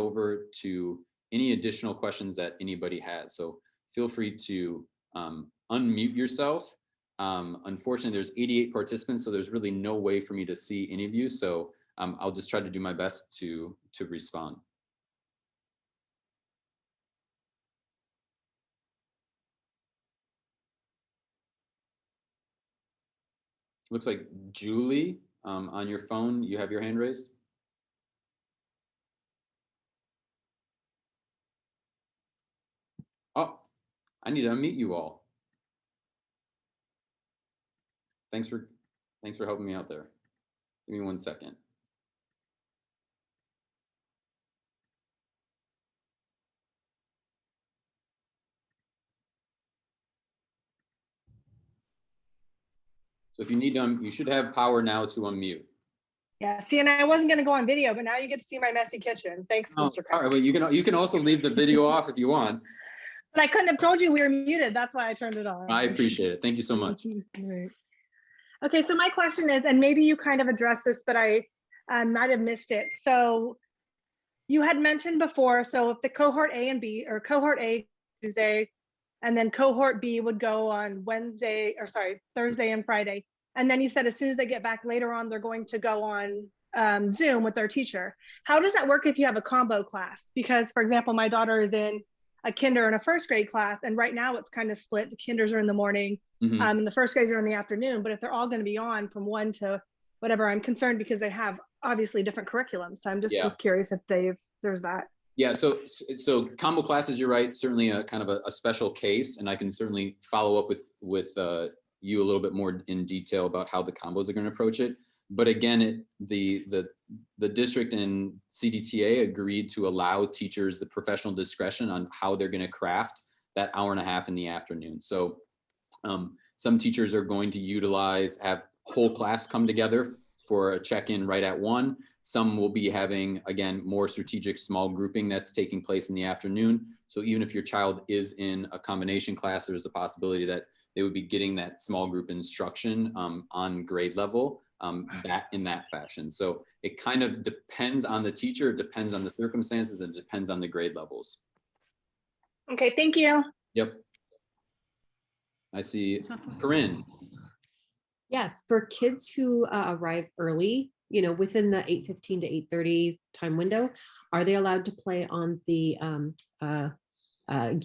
over to any additional questions that anybody has. So feel free to unmute yourself. Unfortunately, there's 88 participants, so there's really no way for me to see any of you. So I'll just try to do my best to respond. Looks like Julie, on your phone, you have your hand raised. Oh, I need to unmute you all. Thanks for helping me out there. Give me 1 second. So if you need to, you should have power now to unmute. Yeah, see, and I wasn't going to go on video, but now you get to see my messy kitchen. Thanks, Oh, Mr. all right, but you can also leave the video off if you want. But I couldn't have told you we were muted. That's why I turned it on. I appreciate it. Thank you so much. Right. Okay, so my question is, and maybe you kind of addressed this, but I might have missed it. So you had mentioned before, so if the cohort A and B, or cohort A Tuesday, and then cohort B would go on Thursday and Friday. And then you said as soon as they get back later on, they're going to go on Zoom with their teacher. How does that work if you have a combo class? Because, for example, my daughter is in a kinder and a first grade class, and right now it's kind of split. The kinders are in the morning, and the first grades are in the afternoon. But if they're all going to be on from 1 to whatever, I'm concerned because they have obviously different curriculums. So I'm just was curious if there's that. Yeah, so combo classes, you're right, certainly a kind of a special case, and I can certainly follow up with you a little bit more in detail about how the combos are going to approach it. But again, the district and CDTA agreed to allow teachers the professional discretion on how they're going to craft that hour and a half in the afternoon. So some teachers are going to have whole class come together for a check-in right at 1. Some will be having, again, more strategic small grouping that's taking place in the afternoon. So even if your child is in a combination class, there's a possibility that they would be getting that small group instruction on grade level in that fashion. So it kind of depends on the teacher, it depends on the circumstances, and it depends on the grade levels. Okay, thank you. Yep. I see Corinne. Yes, for kids who arrive early, within the 8:15 to 8:30 time window, are they allowed to play on the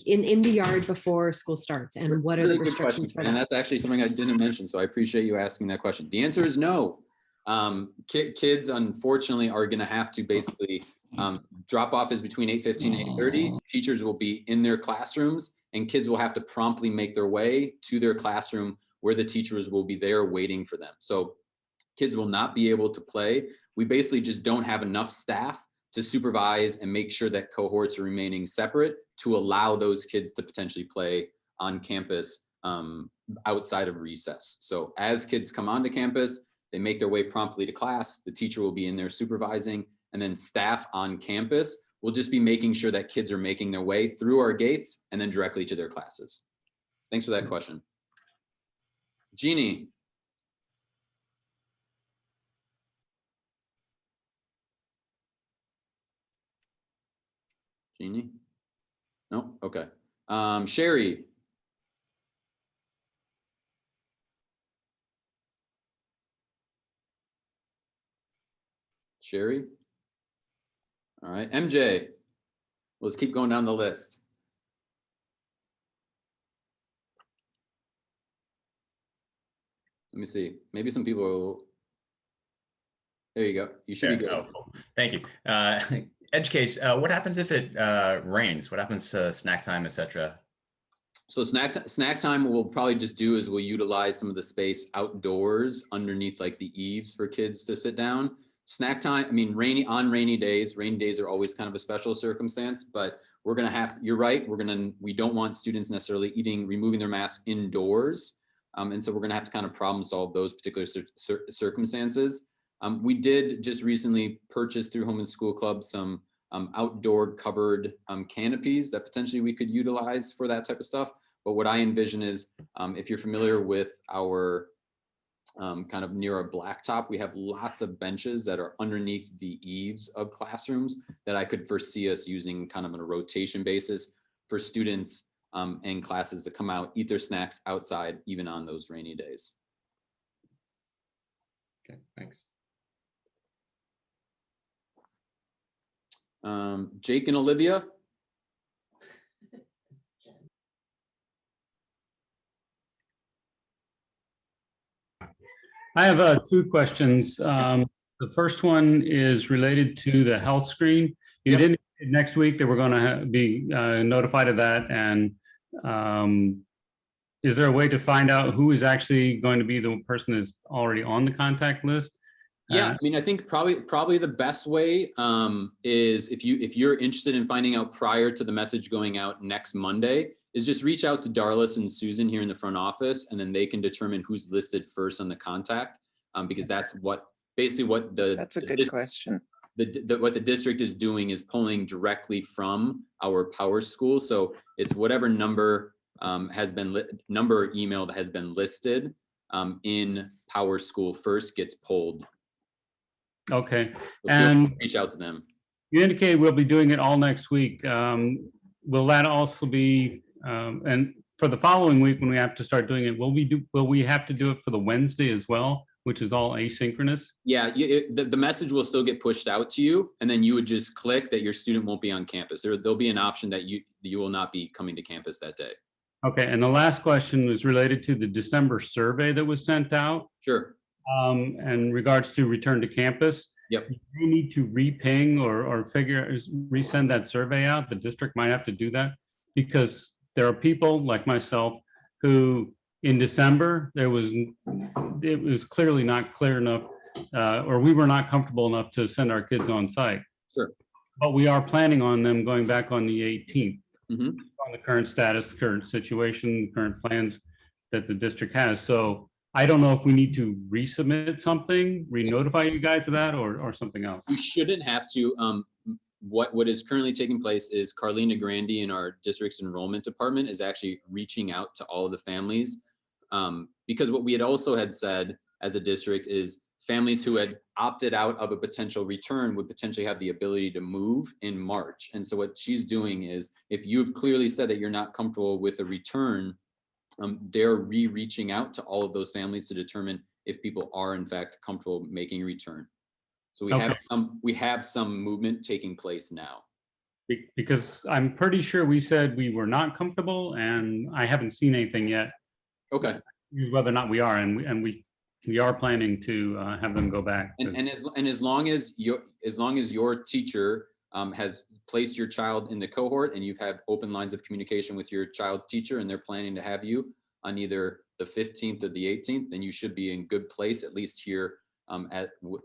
in the yard before school starts? And what are the restrictions for that? And that's actually something I didn't mention, so I appreciate you asking that question. The answer is no. Kids, unfortunately, are going to have to basically drop off is between 8:15 and 8:30. Teachers will be in their classrooms, and kids will have to promptly make their way to their classroom where the teachers will be there waiting for them. So kids will not be able to play. We basically just don't have enough staff to supervise and make sure that cohorts are remaining separate to allow those kids to potentially play on campus outside of recess. So as kids come onto campus, they make their way promptly to class, the teacher will be in there supervising, and then staff on campus will just be making sure that kids are making their way through our gates and then directly to their classes. Thanks for that question. Jeannie. Jeannie? No? Okay. Sherry. Sherry? All right. MJ. Let's keep going down the list. Let me see. Maybe some people will... There you go. You should be good. Oh, cool. Thank you. Edge case, what happens if it rains? What happens to snack time, etc.? So snack time we'll probably just do is we'll utilize some of the space outdoors underneath like the eaves for kids to sit down. Snack time, I mean, rainy days are always kind of a special circumstance, but we're going to have, you're right, we don't want students necessarily removing their mask indoors. And so we're going to have to kind of problem solve those particular circumstances. We did just recently purchase through Home and School Club some outdoor covered canopies that potentially we could utilize for that type of stuff. But what I envision is if you're familiar with our kind of near a blacktop. We have lots of benches that are underneath the eaves of classrooms that I could foresee us using kind of on a rotation basis for students and classes to come out, eat their snacks outside, even on those rainy days. Okay, thanks. Jake and Olivia. I have two questions. The first one is related to the health screen. You Yep. didn't next week that we're going to be notified of that, and is there a way to find out who is actually going to be the person that's already on the contact list? Yeah, I mean, I think probably the best way is if you're interested in finding out prior to the message going out next Monday, is just reach out to Darlis and Susan here in the front office, and then they can determine who's listed first on the contact, because that's basically what That's a good question. What the district is doing is pulling directly from our Power School. So it's whatever number number email that has been listed in Power School first gets pulled. Okay, So and reach out to them. you indicated we'll be doing it all next week. Will that also be, and for the following week when we have to start doing it, will we have to do it for the Wednesday as well, which is all asynchronous? Yeah, the message will still get pushed out to you, and then you would just click that your student won't be on campus. There'll be an option that you will not be coming to campus that day. Okay, and the last question was related to the December survey that was sent out. Sure. In regards to return to campus. Yep. You need to re-ping or resend that survey out. The district might have to do that because there are people like myself who in December, it was clearly not clear enough or we were not comfortable enough to send our kids on site. Sure. But we are planning on them going back on the 18th. Mm-hmm. On the current status, current situation, current plans that the district has. So I don't know if we need to resubmit something, re-notify you guys of that or something else. You shouldn't have to. What is currently taking place is Carlina Grandi in our district's enrollment department is actually reaching out to all of the families. Because what we had also had said as a district is families who had opted out of a potential return would potentially have the ability to move in March. And so what she's doing is if you've clearly said that you're not comfortable with a return, they're reaching out to all of those families to determine if people are in fact comfortable making a return. So we have some movement taking place now. Because I'm pretty sure we said we were not comfortable, and I haven't seen anything yet. Okay. Whether or not we are, and we are planning to have them go back. And as long as your teacher has placed your child in the cohort and you've had open lines of communication with your child's teacher and they're planning to have you on either the 15th or the 18th, then you should be in good place, at least here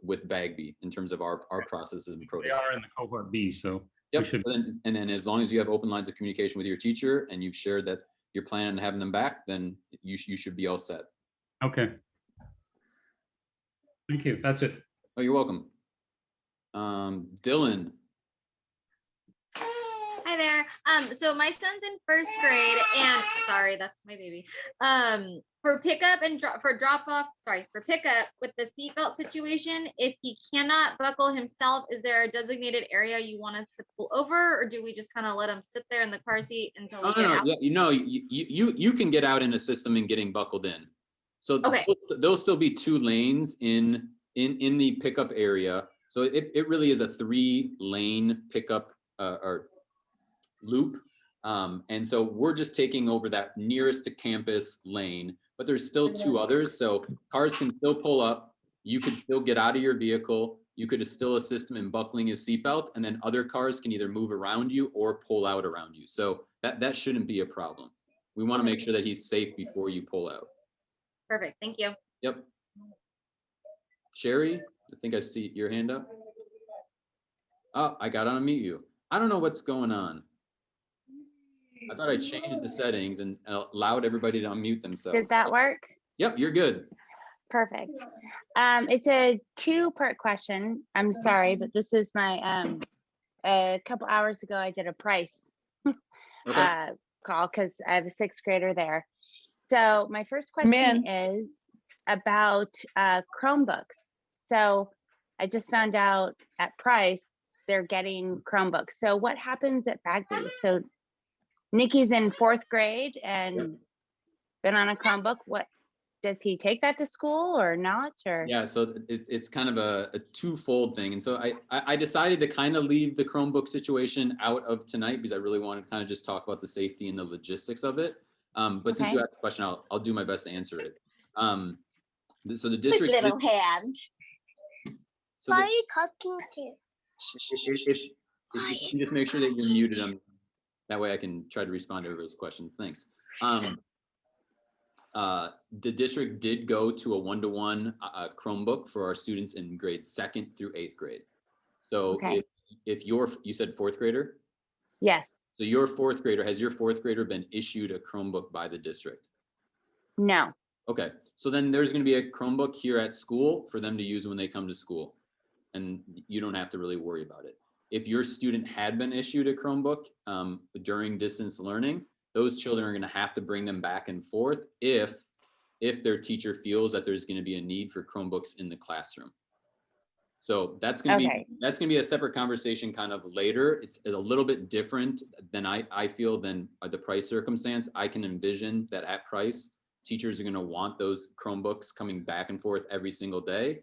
with Bagby in terms of our processes and protocols. We are in the cohort B, so yep. we should. And then as long as you have open lines of communication with your teacher and you've shared that you're planning on having them back, then you should be all set. Okay. Thank you. That's it. Oh, you're welcome. Dylan. Hi there. So my son's in first grade, and sorry, that's my baby. For pickup and drop off, for pickup with the seatbelt situation, if he cannot buckle himself, is there a designated area you want us to pull over, or do we just kind of let him sit there in the car seat until we get out? Yeah, you can get out in a system and getting buckled in. So okay. there'll still be 2 lanes in the pickup area. So it really is a 3-lane pickup or loop. And so we're just taking over that nearest to campus lane, but there's still 2 others. So cars can still pull up. You can still get out of your vehicle. You could still assist him in buckling his seatbelt, and then other cars can either move around you or pull out around you. So that shouldn't be a problem. We want to make sure that he's safe before you pull out. Perfect. Thank you. Yep. Sherry, I think I see your hand up. Oh, I got to unmute you. I don't know what's going on. I thought I changed the settings and allowed everybody to unmute themselves. Did that work? Yep, you're good. Perfect. It's a 2-part question. I'm sorry, but this is my, a couple hours ago, I did a price call because I have a 6th grader there. So my first question is about Chromebooks. So I just found out at Price, they're getting Chromebooks. So what happens at Bagby? So Nikki's in 4th grade and been on a Chromebook. What, does he take that to school or not? Or Yeah, so it's kind of a twofold thing. And so I decided to kind of leave the Chromebook situation out of tonight because I really wanted to kind of just talk about the safety and the logistics of it. But since Okay. you asked the question, I'll do my best to answer it. So the His district. little hand. So Why the, are you talking to? if you can just make sure that you're muted, that way I can try to respond to everybody's questions. Thanks. The district did go to a one-to-one Chromebook for our students in grades 2nd through 8th grade. So Okay. if you said 4th grader, Yes. so your 4th grader, has your 4th grader been issued a Chromebook by the district? No. Okay, so then there's going to be a Chromebook here at school for them to use when they come to school, and you don't have to really worry about it. If your student had been issued a Chromebook during distance learning, those children are going to have to bring them back and forth if their teacher feels that there's going to be a need for Chromebooks in the classroom. So that's going to be a separate conversation kind of later. It's a little bit different than I feel than the Price circumstance. I can envision that at Price, teachers are going to want those Chromebooks coming back and forth every single day.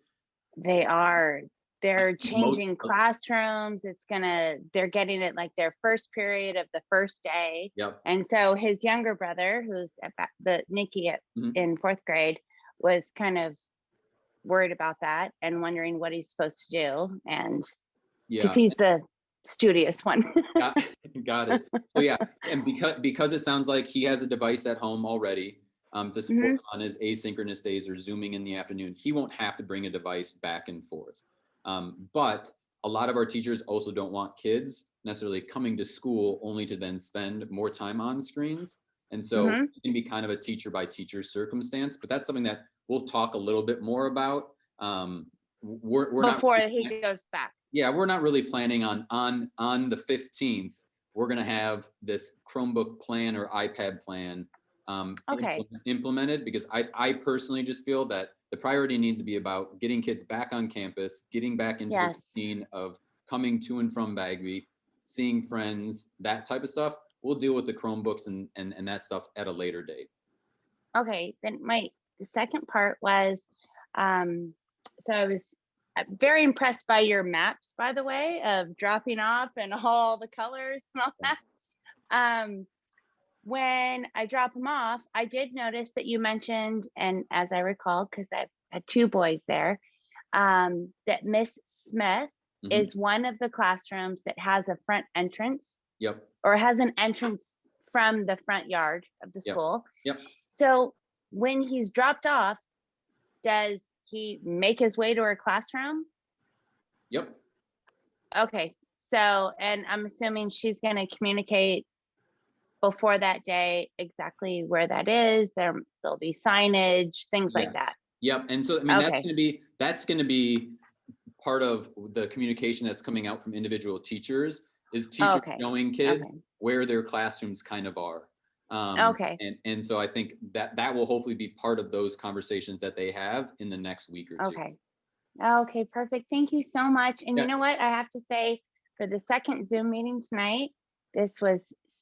They are. They're changing classrooms. They're getting it like their first period of the first day. Yep. And so his younger brother, who's Nikki in 4th grade, was kind of worried about that and wondering what he's supposed to do. And because he's the studious one. Got it. So yeah, and because it sounds like he has a device at home already to support on his asynchronous days or Zooming in the afternoon, he won't have to bring a device back and forth. But a lot of our teachers also don't want kids necessarily coming to school only to then spend more time on screens. And so it can be kind of a teacher by teacher circumstance, but that's something that we'll talk a little bit more about. We're before not, he goes back. Yeah, we're not really planning on the 15th. We're going to have this Chromebook plan or iPad plan implemented, because I personally just feel that the priority needs to be about getting kids back on campus, getting back into the routine of coming to and from Bagby, seeing friends, that type of stuff. We'll deal with the Chromebooks and that stuff at a later date. Okay, then the second part was, so I was very impressed by your maps, by the way, of dropping off and all the colors and all that. When I drop them off, I did notice that you mentioned, and as I recall, because I've had 2 boys there, that Miss Smith is one of the classrooms that has a front entrance. Yep. Or has an entrance from the front yard of the school. Yep. So when he's dropped off, does he make his way to her classroom? Yep. Okay. So, and I'm assuming she's going to communicate before that day exactly where that is. There'll be signage, things like that. Yep. And so, I mean, that's going to be part of the communication that's coming out from individual teachers, is teachers showing kids where their classrooms kind of are. And so I think that will hopefully be part of those conversations that they have in the next week or two. Okay, perfect. Thank you so much. And you know what? I have to say, for the second Zoom meeting tonight, this was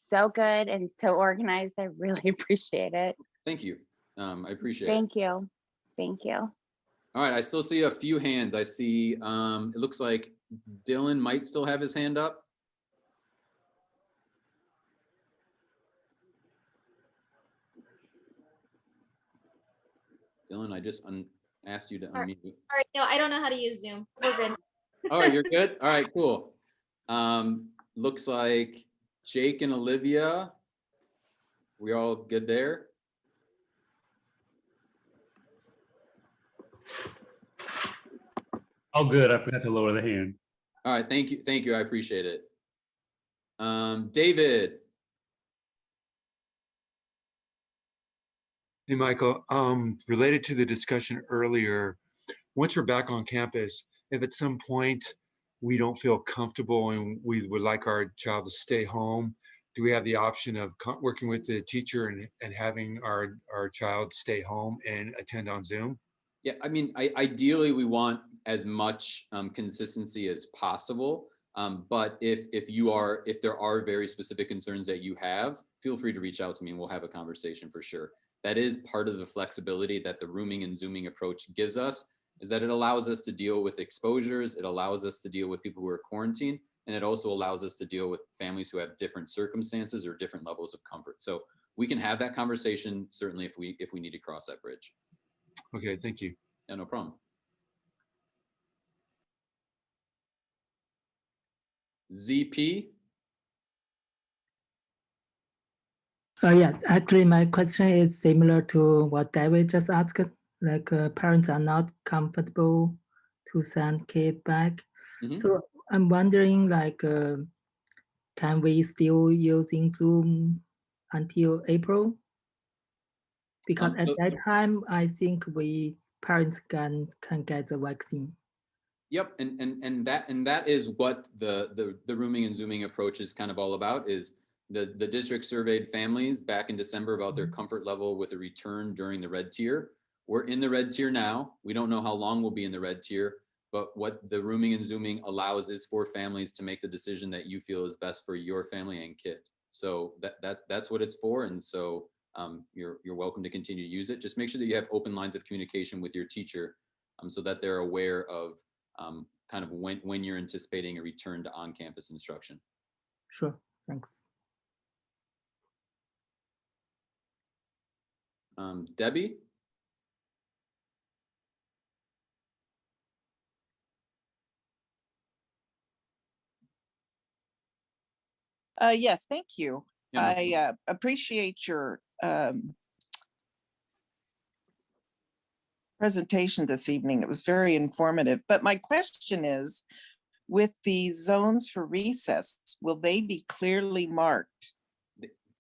so good and so organized. I really appreciate it. Thank you. I appreciate it. Thank you. Thank you. All right, I still see a few hands. I see, it looks like Dylan might still have his hand up. Dylan, I just asked you to unmute. All right, no, I don't know how to use Zoom. We're good. All right, you're good? All right, cool. Looks like Jake and Olivia, we all good there? Oh, good. I forgot to lower the hand. All right, thank you. I appreciate it. David. Hey, Michael, related to the discussion earlier, once we're back on campus, if at some point we don't feel comfortable and we would like our child to stay home, do we have the option of working with the teacher and having our child stay home and attend on Zoom? Yeah, I mean, ideally, we want as much consistency as possible. But if there are very specific concerns that you have, feel free to reach out to me and we'll have a conversation for sure. That is part of the flexibility that the rooming and zooming approach gives us, is that it allows us to deal with exposures, it allows us to deal with people who are quarantined, and it also allows us to deal with families who have different circumstances or different levels of comfort. So we can have that conversation certainly if we need to cross that bridge. Okay, thank you. Yeah, no problem. ZP. Yes, actually, my question is similar to what David just asked. Like parents are not comfortable to send kid back. Mhm. So I'm wondering, like, can we still using Zoom until April? Because at So- that time, I think parents can get the vaccine. Yep, and that is what the rooming and zooming approach is kind of all about. Is the district surveyed families back in December about their comfort level with a return during the red tier. We're in the red tier now. We don't know how long we'll be in the red tier, but what the rooming and zooming allows is for families to make the decision that you feel is best for your family and kid. So that's what it's for, and so you're welcome to continue to use it. Just make sure that you have open lines of communication with your teacher, so that they're aware of kind of when you're anticipating a return to on-campus instruction. Sure, thanks. Debbie? Yes, thank you. Yeah, no problem. I appreciate your presentation this evening. It was very informative. But my question is, with the zones for recess, will they be clearly marked?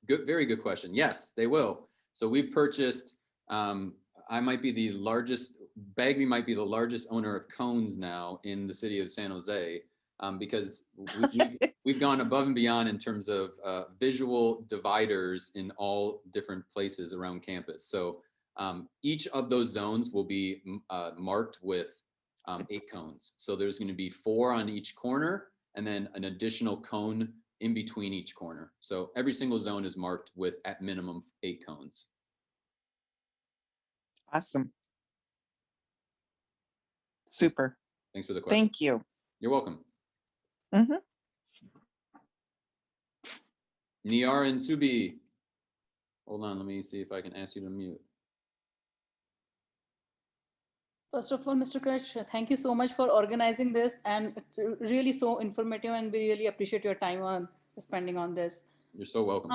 Good, very good question. Yes, they will. So we've purchased, Bagby might be the largest owner of cones now in the city of San Jose, because we've gone above and beyond in terms of visual dividers in all different places around campus. So each of those zones will be marked with 8 cones. So there's going to be 4 on each corner and then an additional cone in between each corner. So every single zone is marked with at minimum 8 cones. Awesome. Super. Thanks for the question. Thank you. You're welcome. Mhm. Niar and Subi. Hold on, let me see if I can ask you to mute. First of all, Mr. Krach, thank you so much for organizing this, and it's really so informative, and we really appreciate your time on spending on this. You're so welcome.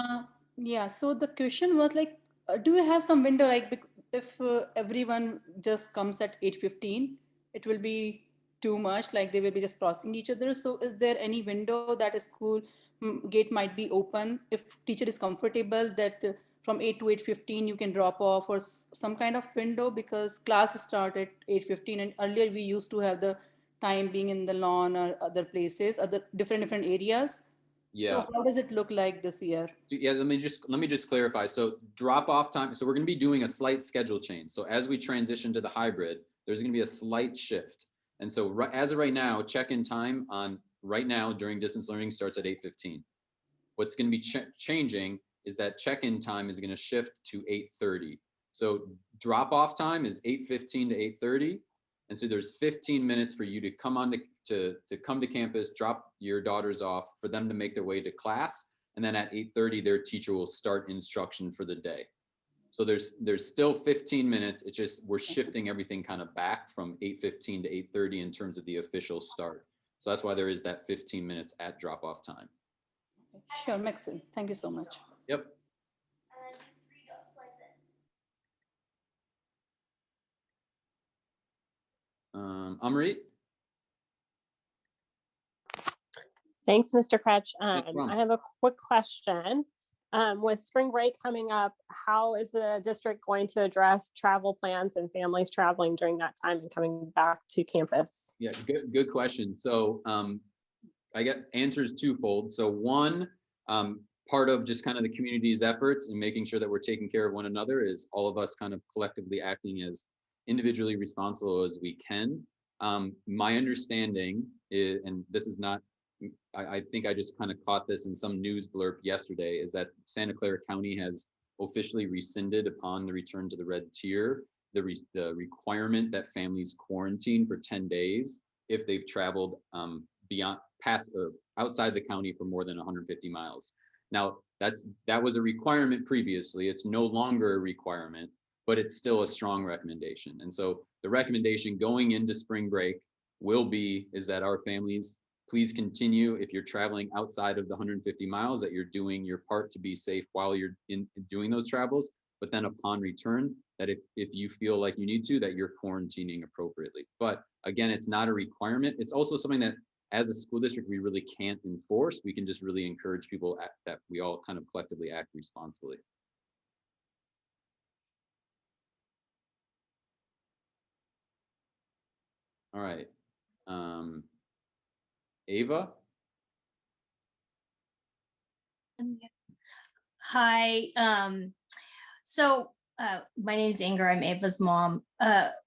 Yeah, so the question was like, do you have some window, like if everyone just comes at 8:15, it will be too much, like they will be just crossing each other. So is there any window that a school gate might be open if teacher is comfortable that from 8 to 8:15 you can drop off, or some kind of window, because class start at 8:15 and earlier we used to have the time being in the lawn or other places, other different areas. Yeah. So how does it look like this year? So yeah, let me just clarify. So drop off time. So we're going to be doing a slight schedule change. So as we transition to the hybrid, there's going to be a slight shift. And so as of right now, check-in time on right now during distance learning starts at 8:15. What's going to be changing is that check-in time is going to shift to 8:30. So drop-off time is 8:15 to 8:30. And so there's 15 minutes for you to come on to come to campus, drop your daughters off, for them to make their way to class. And then at 8:30, their teacher will start instruction for the day. So there's still 15 minutes. It's just we're shifting everything kind of back from 8:15 to 8:30 in terms of the official start. So that's why there is that 15 minutes at drop-off time. Sure, makes sense. Thank you so much. Yep. Amrit? Thanks, Mr. Kretsch. problem. I have a quick question. With spring break coming up, how is the district going to address travel plans and families traveling during that time and coming back to campus? Yeah, good question. So I get answers twofold. So one, part of just kind of the community's efforts and making sure that we're taking care of one another is all of us kind of collectively acting as individually responsible as we can. My understanding is, and this is not, I think I just kind of caught this in some news blurb yesterday, is that Santa Clara County has officially rescinded upon the return to the red tier, the requirement that families quarantine for 10 days if they've traveled beyond past or outside the county for more than 150 miles. Now that was a requirement previously. It's no longer a requirement, but it's still a strong recommendation. And so the recommendation going into spring break is that our families, please continue, if you're traveling outside of the 150 miles, that you're doing your part to be safe while you're doing those travels. But then upon return, that if you feel like you need to, that you're quarantining appropriately. But again, it's not a requirement. It's also something that as a school district, we really can't enforce. We can just really encourage people that we all kind of collectively act responsibly. All right. Ava? Hi. My name's Inger. I'm Ava's mom.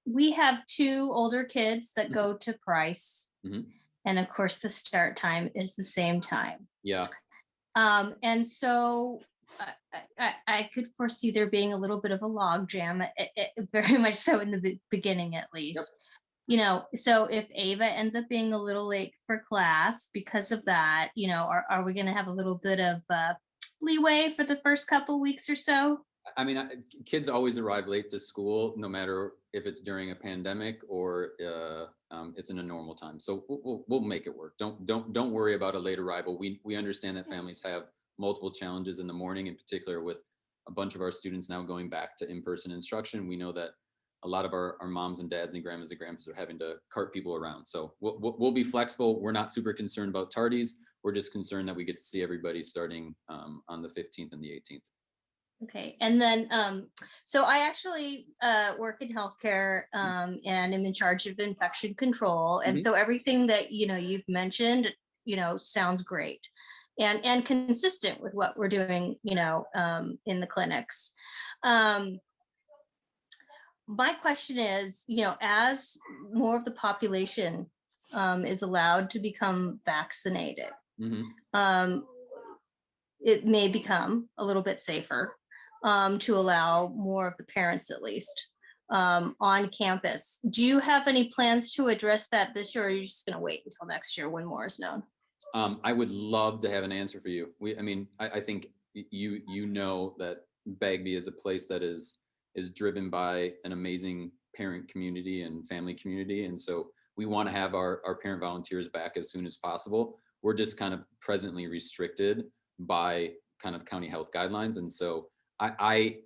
We have 2 older kids that go to Price. Mm-hmm. And of course, the start time is the same time. Yeah. And so I could foresee there being a little bit of a log jam, very much so in the beginning, at least. Yep. You know, so if Ava ends up being a little late for class because of that, you know, are we going to have a little bit of leeway for the first couple weeks or so? I mean, kids always arrive late to school, no matter if it's during a pandemic or it's in a normal time. So we'll make it work. Don't worry about a late arrival. We understand that families have multiple challenges in the morning, in particular with a bunch of our students now going back to in-person instruction. We know that a lot of our moms and dads and grandmas and grandpas are having to cart people around. So we'll be flexible. We're not super concerned about tardies. We're just concerned that we get to see everybody starting on the 15th and the 18th. Okay, and then, so I actually work in healthcare and am in charge of infection control. And so everything that, you know, you've mentioned, you know, sounds great and consistent with what we're doing, you know, in the clinics. My question is, you know, as more of the population is allowed to become vaccinated, it may become a little bit safer to allow more of the parents, at least, on campus. Do you have any plans to address that this year, or are you just going to wait until next year when more is known? I would love to have an answer for you. I think you know that Bagby is a place that is driven by an amazing parent community and family community. And so we want to have our parent volunteers back as soon as possible. We're just kind of presently restricted by kind of county health guidelines. And so I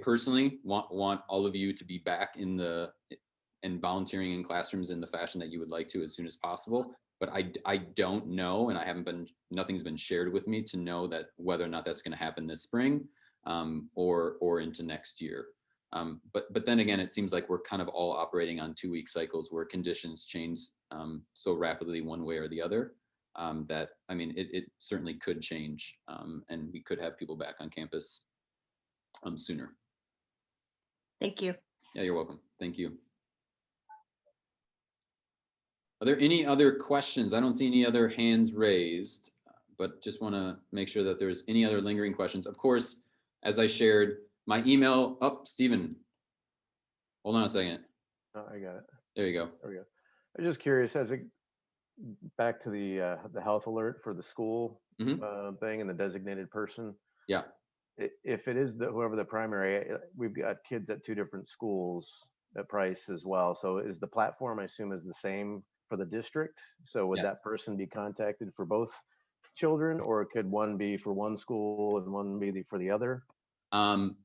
personally want all of you to be back and volunteering in classrooms in the fashion that you would like to as soon as possible. But I don't know, and nothing's been shared with me to know that whether or not that's going to happen this spring or into next year. But then again, it seems like we're kind of all operating on 2-week cycles where conditions change so rapidly one way or the other that, I mean, it certainly could change and we could have people back on campus sooner. Thank you. Yeah, you're welcome. Thank you. Are there any other questions? I don't see any other hands raised, but just want to make sure that there's any other lingering questions. Of course, as I shared, my email, Stephen, hold on a second. Oh, I got it. There you go. There we go. I'm just curious, back to the health alert for the school thing and the designated person. Yeah. If it is whoever the primary, we've got kids at 2 different schools at Price as well. So is the platform, I assume, is the same for the district? So would that person be contacted for both children, or could one be for one school and one be for the other?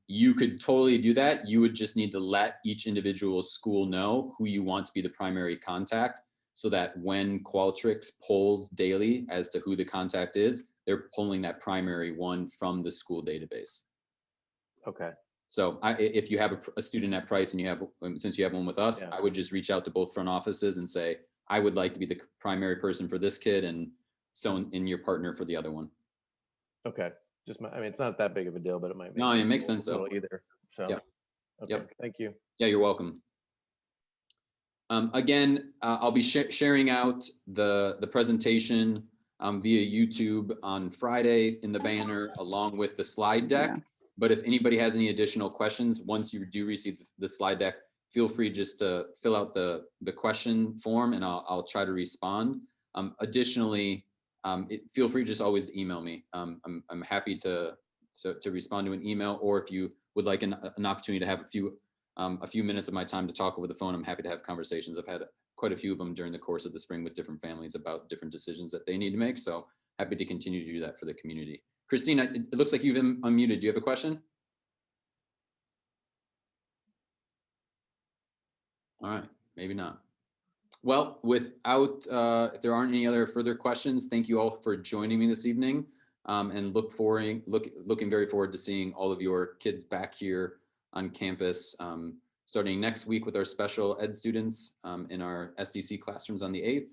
You could totally do that. You would just need to let each individual school know who you want to be the primary contact, so that when Qualtrics polls daily as to who the contact is, they're pulling that primary one from the school database. Okay. So if you have a student at Price and since you have one with us, I would just reach out to both front offices and say, I would like to be the primary person for this kid, and so in your partner for the other one. Okay. I mean, it's not that big of a deal, but it might make it makes sense though. Either. So, yeah. Okay. Thank you. Yeah, you're welcome. Again, I'll be sharing out the presentation via YouTube on Friday in the banner along with the slide deck. Yeah. But if anybody has any additional questions, once you do receive the slide deck, feel free just to fill out the question form and I'll try to respond. Additionally, feel free to just always email me. I'm happy to respond to an email, or if you would like an opportunity to have a few minutes of my time to talk over the phone, I'm happy to have conversations. I've had quite a few of them during the course of the spring with different families about different decisions that they need to make. So happy to continue to do that for the community. Christine, it looks like you've unmuted. Do you have a question? All right, maybe not. Well, without, if there aren't any other further questions, thank you all for joining me this evening, and looking very forward to seeing all of your kids back here on campus, starting next week with our special ed students in our SDC classrooms on the 8th,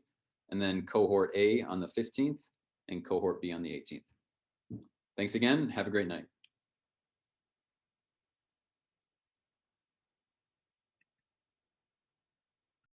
and then cohort A on the 15th and cohort B on the 18th. Thanks again. Have a great night.